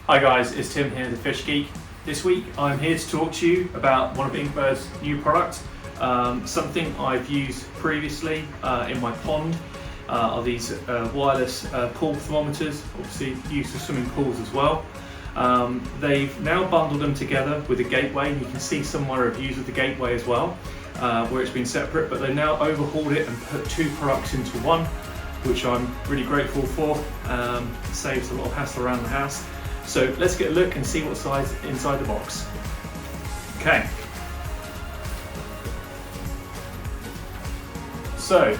Hi guys, it's Tim here, the Fish Geek. This week I'm here to talk to you about one of Inkbird's new products. Something I've used previously in my pond are these wireless pool thermometers, obviously used for swimming pools as well. They've now bundled them together with a gateway, and you can see some of my reviews of the gateway as well, where it's been separate, but they've now overhauled it and put two products into one, which I'm really grateful for. Saves a lot of hassle around the house. So let's get a look and see what's inside the box. Okay. So,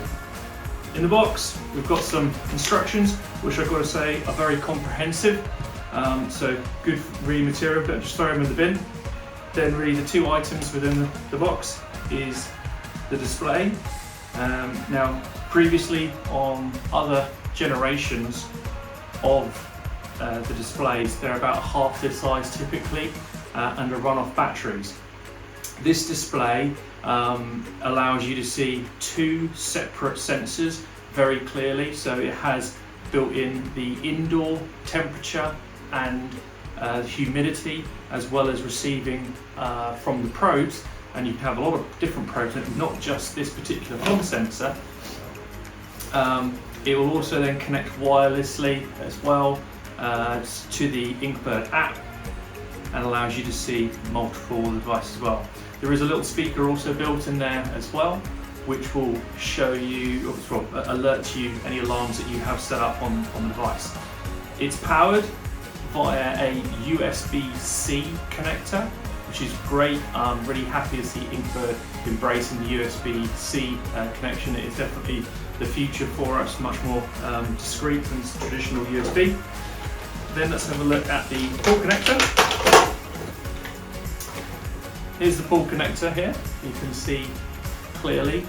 in the box, we've got some instructions, which I've got to say are very comprehensive. So good reading material, but just throw them in the bin. Then really the two items within the box is the display. Now, previously on other generations of the displays, they're about half this size typically, and are run-off batteries. This display allows you to see two separate sensors very clearly, so it has built in the indoor temperature and humidity, as well as receiving from the probes, and you can have a lot of different probes, not just this particular pond sensor. It will also then connect wirelessly as well to the Inkbird app, and allows you to see multiple devices as well. There is a little speaker also built in there as well, which will show you, or alert you any alarms that you have set up on the device. It's powered via a USB-C connector, which is great. I'm really happy to see Inkbird embracing the USB-C connection. It is definitely the future for us, much more discreet than traditional USB. Then let's have a look at the pull connector. Here's the pull connector here, you can see clearly.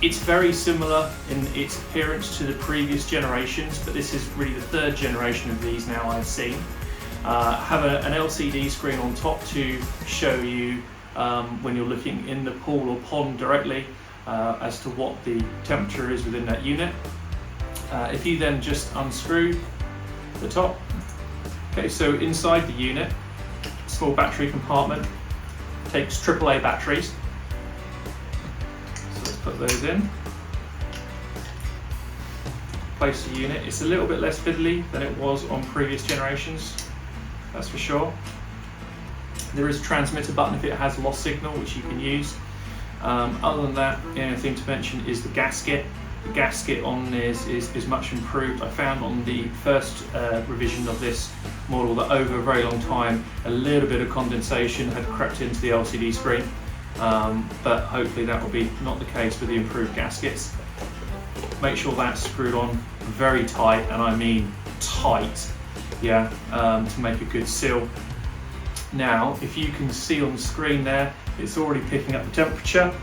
It's very similar in its appearance to the previous generations, but this is really the third generation of these now I've seen. Have an LCD screen on top to show you when you're looking in the pool or pond directly as to what the temperature is within that unit. If you then just unscrew the top, okay, so inside the unit, small battery compartment, takes AAA batteries. So let's put those in. Place the unit. It's a little bit less fiddly than it was on previous generations, that's for sure. There is a transmitter button if it has lost signal, which you can use. Other than that, the only thing to mention is the gasket. The gasket on this is much improved. I found on the first revision of this model that over a very long time a little bit of condensation had crept into the LCD screen, but hopefully that will be not the case with the improved gaskets. Make sure that's screwed on very tight, and I mean tight, yeah, to make a good seal. Now, if you can see on the screen there, it's already picking up the temperature.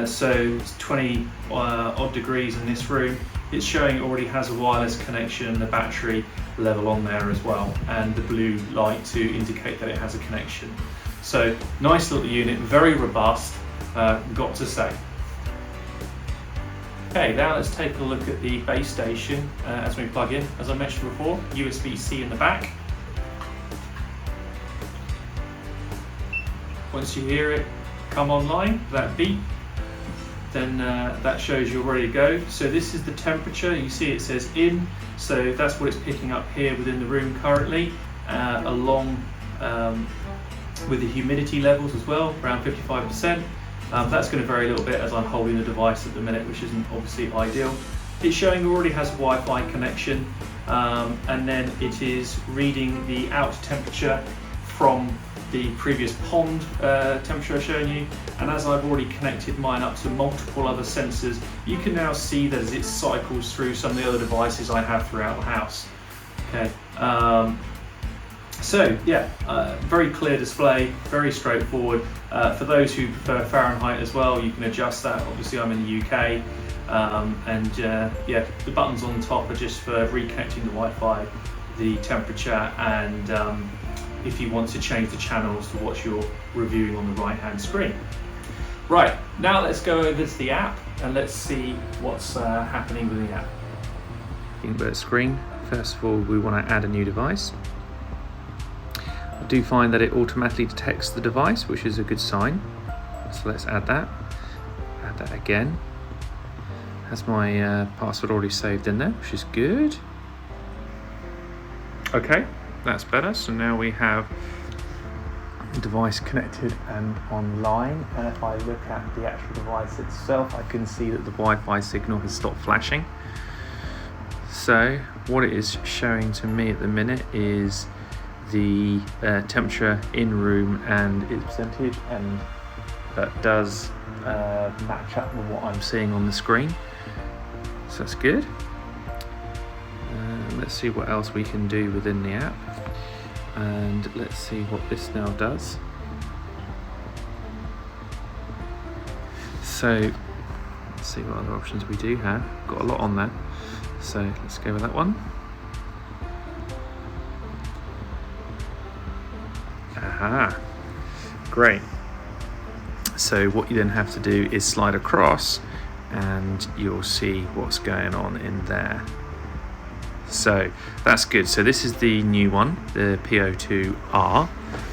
So it's 20 odd degrees in this room. It's showing it already has a wireless connection and the battery level on there as well, and the blue light to indicate that it has a connection. So nice little unit, very robust, got to say. Okay, now let's take a look at the base station as we plug in. As I mentioned before, USB-C in the back. Once you hear it come online, that beep, then that shows you're ready to go. So this is the temperature. You see it says in, so that's what it's picking up here within the room currently, along with the humidity levels as well, around 55%. That's going to vary a little bit as I'm holding the device at the minute, which isn't obviously ideal. It's showing it already has a Wi-Fi connection, and then it is reading the out temperature from the previous pond temperature I've shown you, and as I've already connected mine up to multiple other sensors, you can now see that as it cycles through some of the other devices I have throughout the house. Okay, so yeah, very clear display, very straightforward. For those who prefer Fahrenheit as well, you can adjust that. Obviously I'm in the UK, and yeah, the buttons on top are just for reconnecting the Wi-Fi, the temperature, and if you want to change the channels to what you're reviewing on the right hand screen. Right, now let's go over to the app and let's see what's happening with the app. Inkbird screen. First of all, we want to add a new device. do find that it automatically detects the device, which is a good sign. So let's add that again. Has my password already saved in there, which is good. Okay, that's better. So now we have the device connected and online, and if I look at the actual device itself, I can see that the Wi-Fi signal has stopped flashing. So what it is showing to me at the minute is the temperature in room and its percentage, and that does match up with what I'm seeing on the screen, so that's good. Let's see what else we can do within the app, and let's see what this now does. So let's see what other options we do have. Got a lot on there, so let's go with that one. Aha, great. So what you then have to do is slide across and you'll see what's going on in there. So that's good. So this is the new one, the P02R,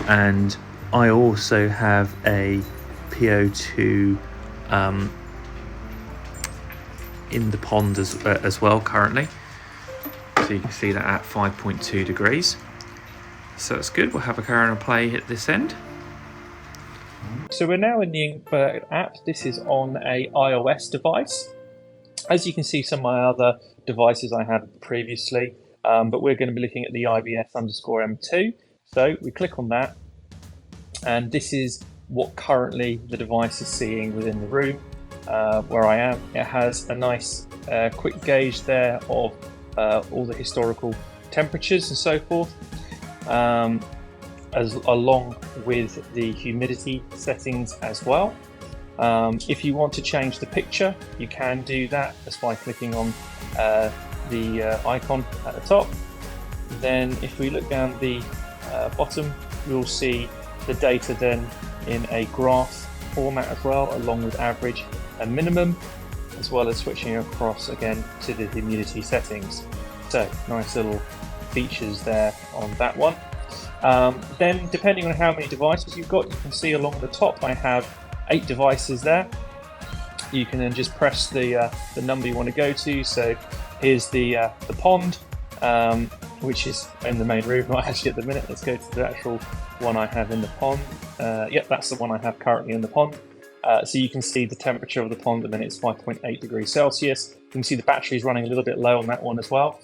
and I also have a P02 in the pond as well currently. So you can see that at 5.2 degrees. So that's good. We'll have a carry on play at this end. So we're now in the Inkbird app. This is on a iOS device. As you can see, some of my other devices I had previously, but we're going to be looking at the IBs-M2. So we click on that, and this is what currently the device is seeing within the room where I am. It has a nice quick gauge there of all the historical temperatures and so forth, along with the humidity settings as well. If you want to change the picture, you can do that just by clicking on the icon at the top. Then if we look down the bottom, you'll see the data then in a graph format as well, along with average and minimum, as well as switching across again to the humidity settings. So nice little features there on that one. Then depending on how many devices you've got, you can see along the top I have 8 devices there. You can then just press the number you want to go to. So here's the pond, which is in the main room, not actually at the minute. Let's go to the actual one I have in the pond. Yep, that's the one I have currently in the pond. So you can see the temperature of the pond at the minute is 5.8 degrees Celsius. You can see the battery is running a little bit low on that one as well.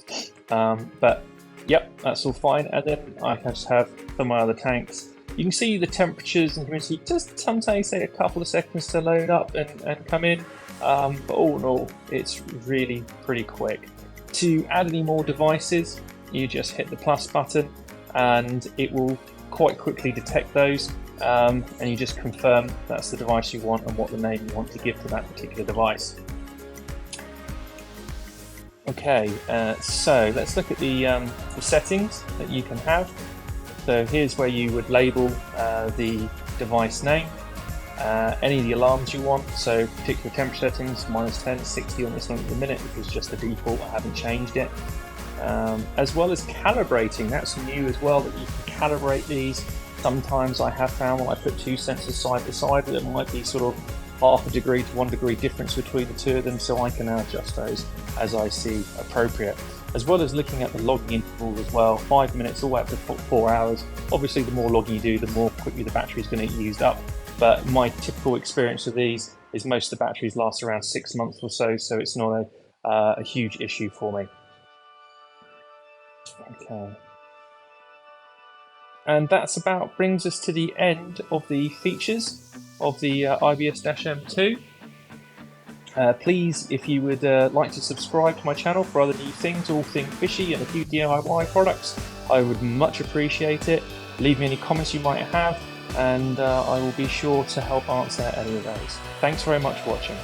But yep, that's all fine. And then I just have some of my other tanks. You can see the temperatures and humidity just sometimes take a couple of seconds to load up and come in, but all in all, it's really pretty quick. To add any more devices, you just hit the plus button and it will quite quickly detect those, and you just confirm that's the device you want and what the name you want to give to that particular device. Okay, so let's look at the settings that you can have. So here's where you would label the device name, any of the alarms you want, so particular temperature settings, -10, 60 on this one at the minute, which is just the default, I haven't changed it. As well as calibrating, that's new as well, that you can calibrate these. Sometimes I have found when I put 2 sensors side by side, there might be sort of half a degree to 1 degree difference between the two of them, so I can adjust those as I see appropriate. As well as looking at the logging interval as well, 5 minutes all the way up to 4 hours. Obviously the more logging you do, the more quickly the battery is going to get used up, but my typical experience with these is most of the batteries last around 6 months or so, so it's not a huge issue for me. Okay. And that's about brings us to the end of the features of the IBs-M2. Please, if you would like to subscribe to my channel for other new things, all things fishy and a few DIY products, I would much appreciate it. Leave me any comments you might have, and I will be sure to help answer any of those. Thanks very much for watching.